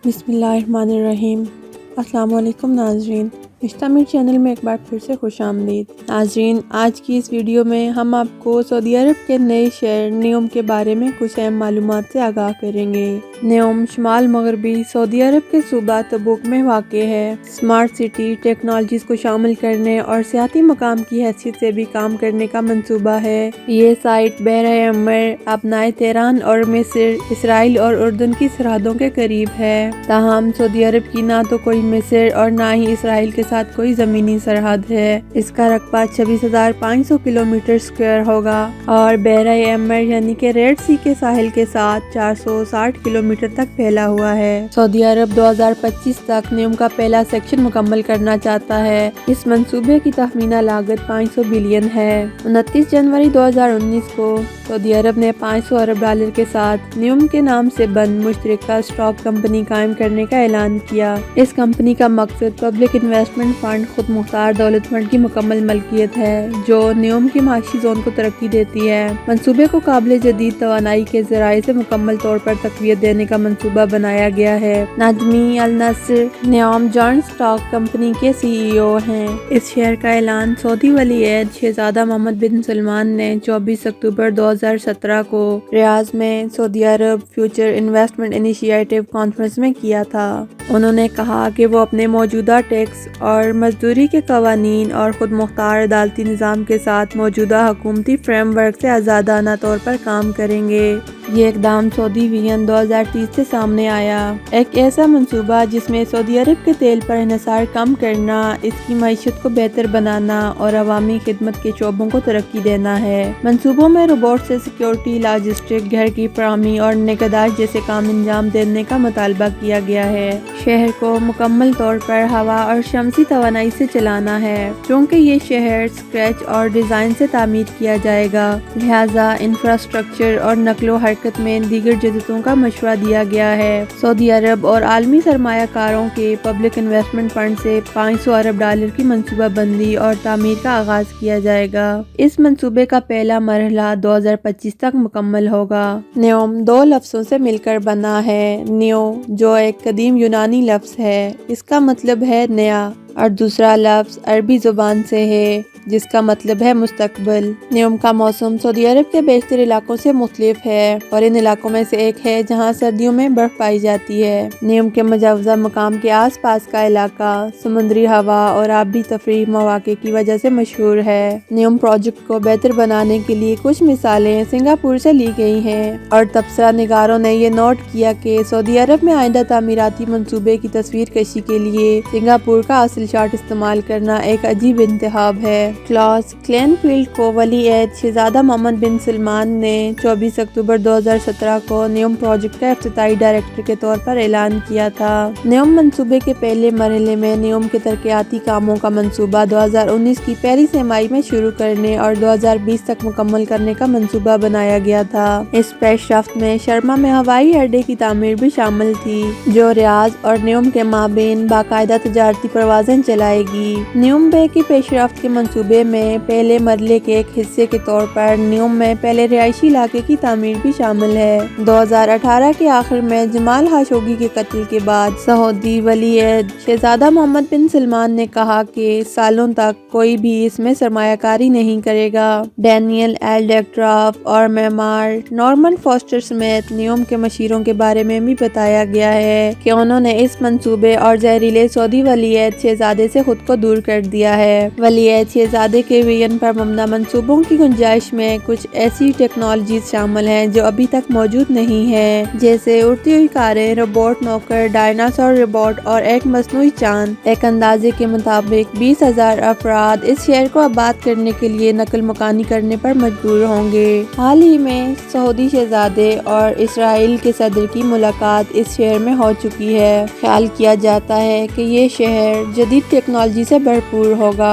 بسم اللہ الرحمن الرحیم۔ السلام علیکم ناظرین، مشتمل چینل میں ایک بار پھر سے خوش آمدید۔ ناظرین، آج کی اس ویڈیو میں ہم آپ کو سعودی عرب کے نئے شہر نیوم کے بارے میں کچھ اہم معلومات سے آگاہ کریں گے۔ نیوم شمال مغربی سعودی عرب کے صوبہ تبوک میں واقع ہے۔ سمارٹ سٹی ٹیکنالوجیز کو شامل کرنے اور سیاحتی مقام کی حیثیت سے بھی کام کرنے کا منصوبہ ہے۔ یہ سائٹ بحیرہ احمر، اپنائے تہران اور مصر، اسرائیل اور اردن کی سرحدوں کے قریب ہے۔ تاہم سعودی عرب کی نہ تو کوئی مصر اور نہ ہی اسرائیل کے ساتھ کوئی زمینی سرحد ہے۔ اس کا رقبہ 26,500 کلومیٹر اسکوائر ہوگا اور بحیرہ احمر یعنی کہ ریڈ سی کے ساحل کے ساتھ 460 کلومیٹر تک پھیلا ہوا ہے۔ سعودی عرب 2025 تک نیوم کا پہلا سیکشن مکمل کرنا چاہتا ہے۔ اس منصوبے کی تخمینہ لاگت 500 بلین ہے۔ 29 جنوری 2019 کو سعودی عرب نے 500 ارب ڈالر کے ساتھ نیوم کے نام سے بند مشترکہ اسٹاک کمپنی قائم کرنے کا اعلان کیا۔ اس کمپنی کا مقصد پبلک انویسٹمنٹ فنڈ خود مختار دولت فنڈ کی مکمل ملکیت ہے، جو نیوم کی معاشی زون کو ترقی دیتی ہے۔ منصوبے کو قابل جدید توانائی کے ذرائع سے مکمل طور پر تقویت دینے کا منصوبہ بنایا گیا ہے۔ نجمی النصر نیوم جوائنٹ اسٹاک کمپنی کے CEO ہیں۔ اس شہر کا اعلان سعودی ولی عہد شہزادہ محمد بن سلمان نے 24 اکتوبر 2017 کو ریاض میں سعودی عرب فیوچر انویسٹمنٹ انیشیٹو کانفرنس میں کیا تھا۔ انہوں نے کہا کہ وہ اپنے موجودہ ٹیکس اور مزدوری کے قوانین اور خود مختار عدالتی نظام کے ساتھ موجودہ حکومتی فریم ورک سے آزادانہ طور پر کام کریں گے۔ یہ اقدام سعودی ویژن 2030 سے سامنے آیا، ایک ایسا منصوبہ جس میں سعودی عرب کے تیل پر انحصار کم کرنا، اس کی معیشت کو بہتر بنانا اور عوامی خدمت کے شعبوں کو ترقی دینا ہے۔ منصوبوں میں روبوٹ سے سیکیورٹی، لاجسٹک، گھر کی فراہمی اور نگہداشت جیسے کام انجام دینے کا مطالبہ کیا گیا ہے۔ شہر کو مکمل طور پر ہوا اور شمسی توانائی سے چلانا ہے، چونکہ یہ شہر اسکریچ اور ڈیزائن سے تعمیر کیا جائے گا، لہٰذا انفراسٹرکچر اور نقل و حرکت میں دیگر جدتوں کا مشورہ دیا گیا ہے۔ سعودی عرب اور عالمی سرمایہ کاروں کے پبلک انویسٹمنٹ فنڈ سے 500 ارب ڈالر کی منصوبہ بندی اور تعمیر کا آغاز کیا جائے گا۔ اس منصوبے کا پہلا مرحلہ 2025 تک مکمل ہوگا۔ نیوم دو لفظوں سے مل کر بنا ہے۔ نیو، جو ایک قدیم یونانی لفظ ہے، اس کا مطلب ہے نیا، اور دوسرا لفظ عربی زبان سے ہے جس کا مطلب ہے مستقبل۔ نیوم کا موسم سعودی عرب کے بیشتر علاقوں سے مختلف ہے اور ان علاقوں میں سے ایک ہے جہاں سردیوں میں برف پائی جاتی ہے۔ نیوم کے مجوزہ مقام کے آس پاس کا علاقہ سمندری ہوا اور آبی تفریح مواقع کی وجہ سے مشہور ہے۔ نیوم پروجیکٹ کو بہتر بنانے کے لیے کچھ مثالیں سنگاپور سے لی گئی ہیں، اور تبصرہ نگاروں نے یہ نوٹ کیا کہ سعودی عرب میں آئندہ تعمیراتی منصوبے کی تصویر کشی کے لیے سنگاپور کا اصل شاٹ استعمال کرنا ایک عجیب انتخاب ہے۔ کلاس کلین فیلڈ کو ولی عہد شہزادہ محمد بن سلمان نے 24 اکتوبر 2017 کو نیوم پروجیکٹ کا افتتاحی ڈائریکٹر کے طور پر اعلان کیا تھا۔ نیوم منصوبے کے پہلے مرحلے میں نیوم کے ترقیاتی کاموں کا منصوبہ 2019 کی پہلی سہ ماہی میں شروع کرنے اور 2020 تک مکمل کرنے کا منصوبہ بنایا گیا تھا۔ اس پیش رفت میں شرما میں ہوائی اڈے کی تعمیر بھی شامل تھی، جو ریاض اور نیوم کے مابین باقاعدہ تجارتی پروازیں چلائے گی۔ نیوم بے کی پیش رفت کے منصوبے میں پہلے مرحلے کے ایک حصے کے طور پر نیوم میں پہلے رہائشی علاقے کی تعمیر بھی شامل ہے۔ 2018 کے آخر میں جمال خاشقجی کے قتل کے بعد سعودی ولی عہد شہزادہ محمد بن سلمان نے کہا کہ سالوں تک کوئی بھی اس میں سرمایہ کاری نہیں کرے گا۔ ڈینیل ایل ڈیکٹراف اور معمار نارمن فاسٹر سمیت نیوم کے مشیروں کے بارے میں بھی بتایا گیا ہے کہ انہوں نے اس منصوبے اور زہریلے سعودی ولی عہد شہزادے سے خود کو دور کر دیا ہے۔ ولی عہد شہزادے کے ویژن پر مبنی منصوبوں کی گنجائش میں کچھ ایسی ٹیکنالوجیز شامل ہیں جو ابھی تک موجود نہیں ہیں، جیسے اڑتی ہوئی کاریں، روبوٹ نوکر، ڈائناسور روبوٹ اور ایک مصنوعی چاند۔ ایک اندازے کے مطابق 20,000 افراد اس شہر کو آباد کرنے کے لیے نقل مکانی کرنے پر مجبور ہوں گے۔ حال ہی میں سعودی شہزادے اور اسرائیل کے صدر کی ملاقات اس شہر میں ہو چکی ہے۔ خیال کیا جاتا ہے کہ یہ شہر جدید ٹیکنالوجی سے بھرپور ہوگا۔